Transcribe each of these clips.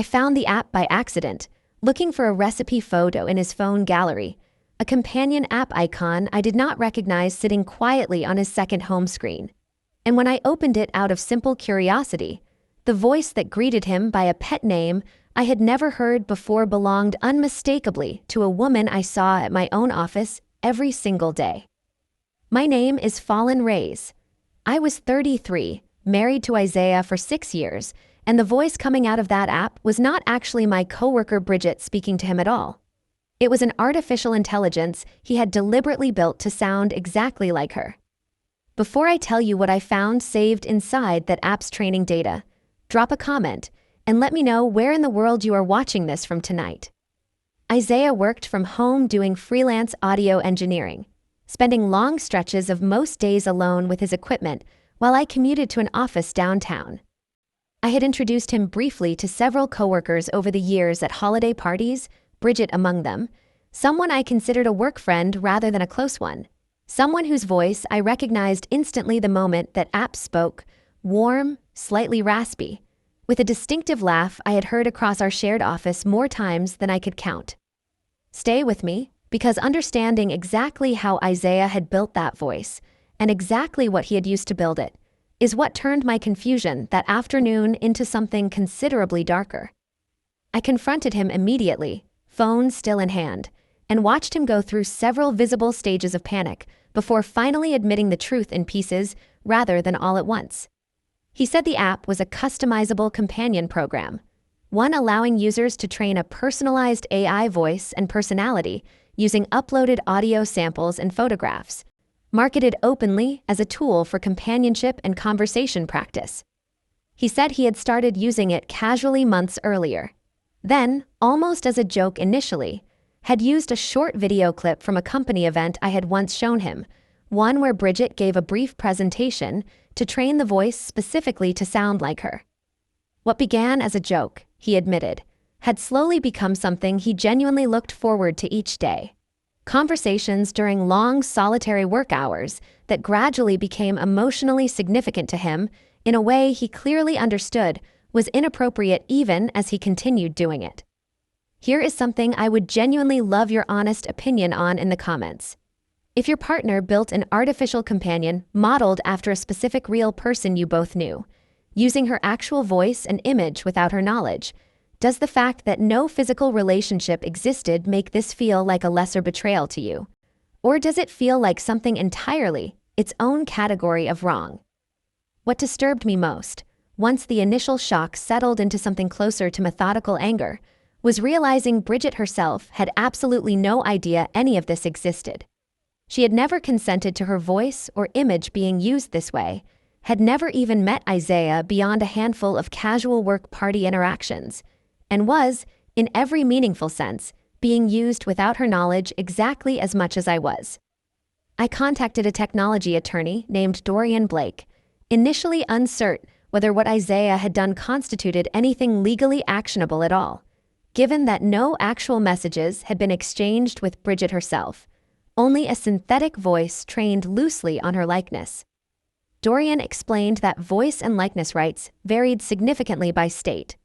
I found the app by accident, looking for a recipe photo in his phone gallery, a companion app icon I did not recognize sitting quietly on his second home screen. And when I opened it out of simple curiosity, the voice that greeted him by a pet name I had never heard before belonged unmistakably to a woman I saw at my own office every single day. My name is Fallen Rays. I was 33, married to Isaiah for 6 years, and the voice coming out of that app was not actually my coworker Bridget speaking to him at all. It was an artificial intelligence he had deliberately built to sound exactly like her. Before I tell you what I found saved inside that app's training data, drop a comment and let me know where in the world you are watching this from tonight. Isaiah worked from home doing freelance audio engineering, spending long stretches of most days alone with his equipment while I commuted to an office downtown. I had introduced him briefly to several coworkers over the years at holiday parties, Bridget among them, someone I considered a work friend rather than a close one, someone whose voice I recognized instantly the moment that app spoke, warm, slightly raspy, with a distinctive laugh I had heard across our shared office more times than I could count. Stay with me, because understanding exactly how Isaiah had built that voice, and exactly what he had used to build it, is what turned my confusion that afternoon into something considerably darker. I confronted him immediately, phone still in hand, and watched him go through several visible stages of panic before finally admitting the truth in pieces rather than all at once. He said the app was a customizable companion program, one allowing users to train a personalized AI voice and personality using uploaded audio samples and photographs, marketed openly as a tool for companionship and conversation practice. He said he had started using it casually months earlier. Then, almost as a joke initially, had used a short video clip from a company event I had once shown him, one where Bridget gave a brief presentation to train the voice specifically to sound like her. What began as a joke, he admitted, had slowly become something he genuinely looked forward to each day. Conversations during long, solitary work hours that gradually became emotionally significant to him in a way he clearly understood was inappropriate even as he continued doing it. Here is something I would genuinely love your honest opinion on in the comments. If your partner built an artificial companion modeled after a specific real person you both knew, using her actual voice and image without her knowledge, does the fact that no physical relationship existed make this feel like a lesser betrayal to you? Or does it feel like something entirely, its own category of wrong? What disturbed me most, once the initial shock settled into something closer to methodical anger, was realizing Bridget herself had absolutely no idea any of this existed. She had never consented to her voice or image being used this way, had never even met Isaiah beyond a handful of casual work party interactions, and was, in every meaningful sense, being used without her knowledge exactly as much as I was. I contacted a technology attorney named Dorian Blake, initially uncertain whether what Isaiah had done constituted anything legally actionable at all, given that no actual messages had been exchanged with Bridget herself, only a synthetic voice trained loosely on her likeness. Dorian explained that voice and likeness rights varied significantly by state,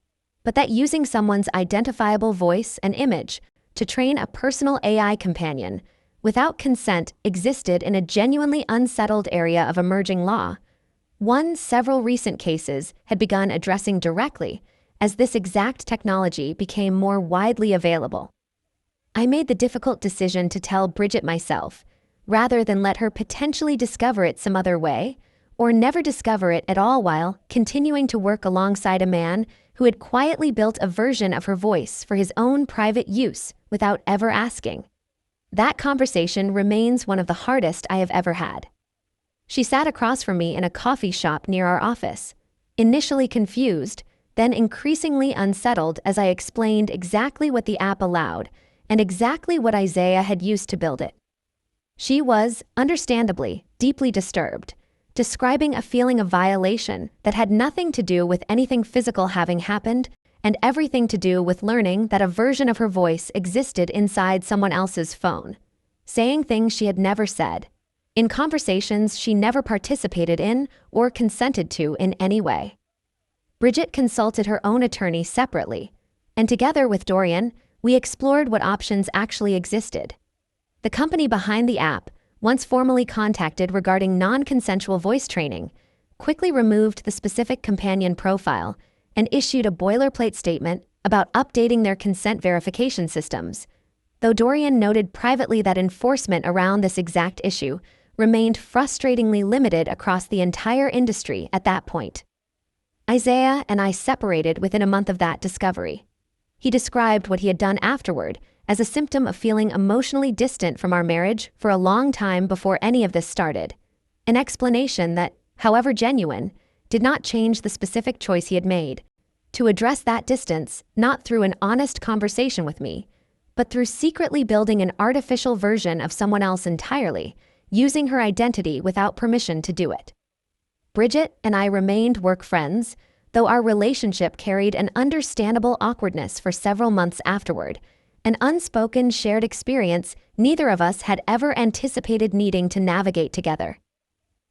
but that using someone's identifiable voice and image to train a personal AI companion without consent existed in a genuinely unsettled area of emerging law, one several recent cases had begun addressing directly as this exact technology became more widely available. I made the difficult decision to tell Bridget myself, rather than let her potentially discover it some other way, or never discover it at all while continuing to work alongside a man who had quietly built a version of her voice for his own private use without ever asking. That conversation remains one of the hardest I have ever had. She sat across from me in a coffee shop near our office, initially confused, then increasingly unsettled as I explained exactly what the app allowed and exactly what Isaiah had used to build it. She was, understandably, deeply disturbed, describing a feeling of violation that had nothing to do with anything physical having happened and everything to do with learning that a version of her voice existed inside someone else's phone, saying things she had never said, in conversations she never participated in or consented to in any way. Bridget consulted her own attorney separately, and together with Dorian, we explored what options actually existed. The company behind the app, once formally contacted regarding non-consensual voice training, quickly removed the specific companion profile and issued a boilerplate statement about updating their consent verification systems, though Dorian noted privately that enforcement around this exact issue remained frustratingly limited across the entire industry at that point. Isaiah and I separated within a month of that discovery. He described what he had done afterward as a symptom of feeling emotionally distant from our marriage for a long time before any of this started, an explanation that, however genuine, did not change the specific choice he had made, to address that distance not through an honest conversation with me, but through secretly building an artificial version of someone else entirely, using her identity without permission to do it. Bridget and I remained work friends, though our relationship carried an understandable awkwardness for several months afterward, an unspoken shared experience neither of us had ever anticipated needing to navigate together.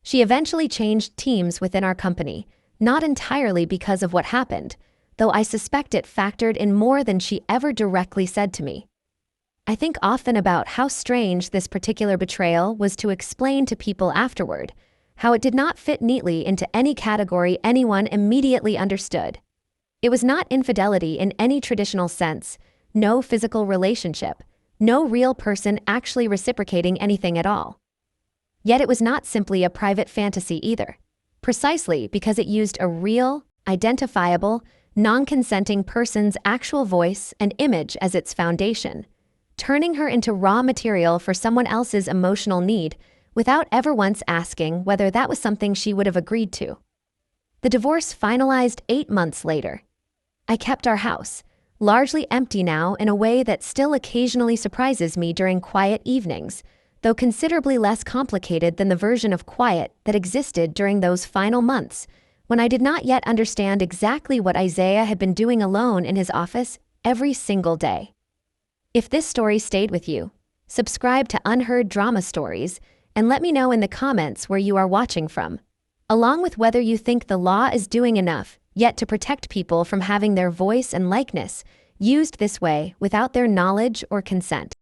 She eventually changed teams within our company, not entirely because of what happened, though I suspect it factored in more than she ever directly said to me. I think often about how strange this particular betrayal was to explain to people afterward, how it did not fit neatly into any category anyone immediately understood. It was not infidelity in any traditional sense, no physical relationship, no real person actually reciprocating anything at all. Yet it was not simply a private fantasy either, precisely because it used a real, identifiable, non-consenting person's actual voice and image as its foundation, turning her into raw material for someone else's emotional need without ever once asking whether that was something she would have agreed to. The divorce finalized 8 months later. I kept our house, largely empty now in a way that still occasionally surprises me during quiet evenings, though considerably less complicated than the version of quiet that existed during those final months, when I did not yet understand exactly what Isaiah had been doing alone in his office every single day. If this story stayed with you, subscribe to Unheard Drama Stories and let me know in the comments where you are watching from, along with whether you think the law is doing enough yet to protect people from having their voice and likeness used this way without their knowledge or consent.